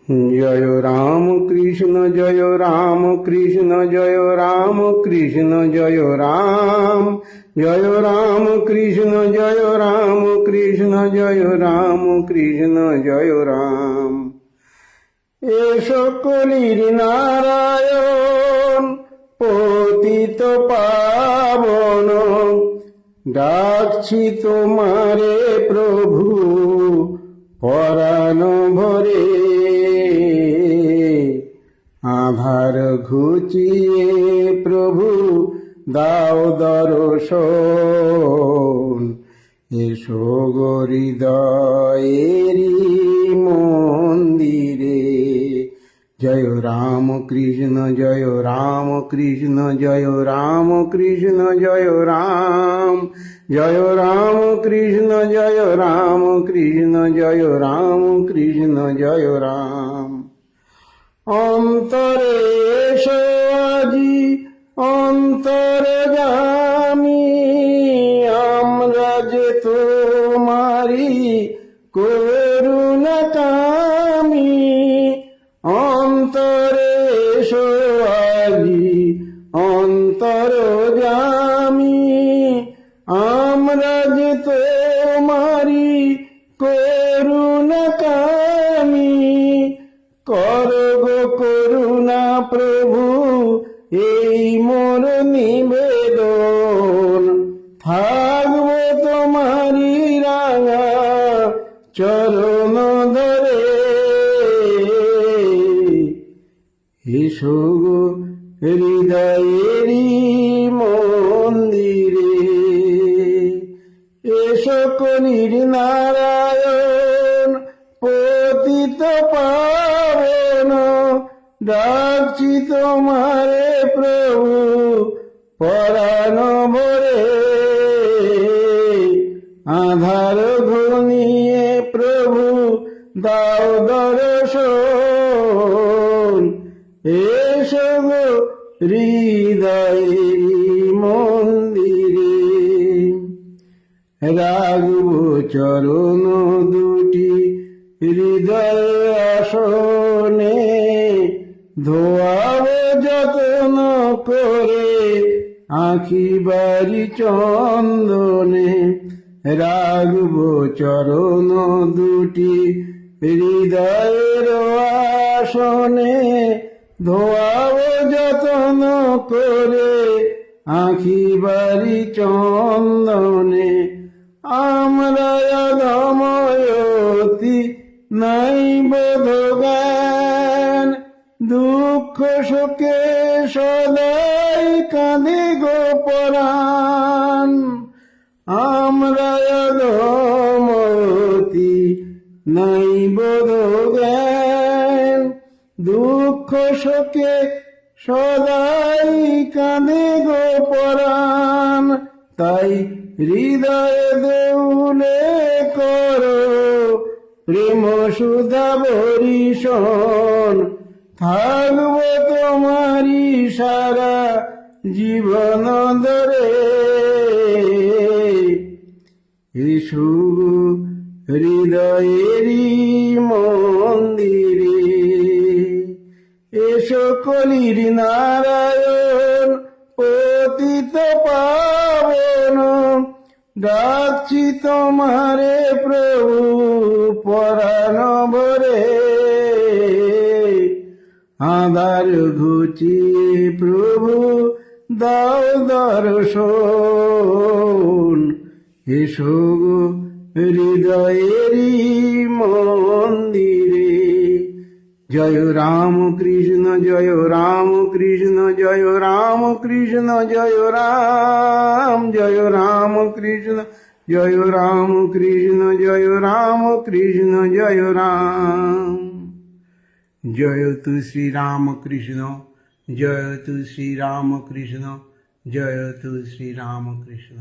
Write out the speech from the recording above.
জয় রাম কৃষ্ণ জয় রাম কৃষ্ণ জয় রাম কৃষ্ণ জয় রাম জয় রাম কৃষ্ণ জয় রাম কৃষ্ণ জয় রাম কৃষ্ণ জয় রাম। এ সকলের নারায়ণ পতিত পাবন, ডাকছি তোমারে প্রভু পরাণ ভরে। আধার ঘুচিয়ে প্রভু দাও দর্শন, এসো গো হৃদয়েরি মন্দিরে। জয় রাম কৃষ্ণ জয় রাম কৃষ্ণ জয় রাম কৃষ্ণ জয় রাম জয় রাম কৃষ্ণ জয় রাম কৃষ্ণ জয় রাম কৃষ্ণ জয় রাম। অন্তরে এসো আজি অন্তর্যামী, আমরা যে তোমারি করুণা কামী। অন্তরে এসো আজি অন্তর্যামী, আমরা যে তোমারি করুণা কামী। করো গো করুণা প্রভু এই মোর নিবেদন, থাকবো তোমারি রাঙা চরণ ধরে। এসো গো হৃদয়েরি মন্দিরে। এসো কলির নারায়ণ পতিত পাবন, ডাকছি তোমারে প্রভু পরাণ ভরে। আধার ঘনিয়ে প্রভু দাও দর্শন, এসো গো হৃদয়েরি মন্দিরে। রাগব চরণ দুটি হৃদয় আসনে, ধোয়াব যত্ন করে আঁখি বাড়ি চন্দনে। রাগব চরণ দুটি হৃদয়ের আসনে, ধোয়াব যত্ন করে আঁখি বাড়ি চন্দনে। আমরা অধময়তি নাই বোধ জ্ঞান, দুঃখ শোকে সদাই কাঁদে গো পরাণ। আমরা অধময়তি নাই বোধ জ্ঞান, দুঃখ শোকে সদাই কাঁদে গো পরাণ। তাই হৃদয় দেউলে করো প্রেম সুধা বরিশন, থাকবো তোমারি সারা জীবন ধরে। এসো হৃদয়েরি মন্দিরে। এসো কলির নারায়ণ পতিত পাবন, ডাকছি তোমারে প্রভু পরাণ ভরে। আধার ঘুচিয়ে প্রভু দাও দর্শন, এসো গো হৃদয়েরি মন্দিরে। জয় রাম কৃষ্ণ জয় রাম কৃষ্ণ জয় রাম কৃষ্ণ জয় রাম জয় রাম কৃষ্ণ জয় রাম কৃষ্ণ জয় রাম কৃষ্ণ জয় রাম। জয় তু শ্রী রাম কৃষ্ণ জয় তু শ্রী রাম কৃষ্ণ জয় তু শ্রী রাম কৃষ্ণ।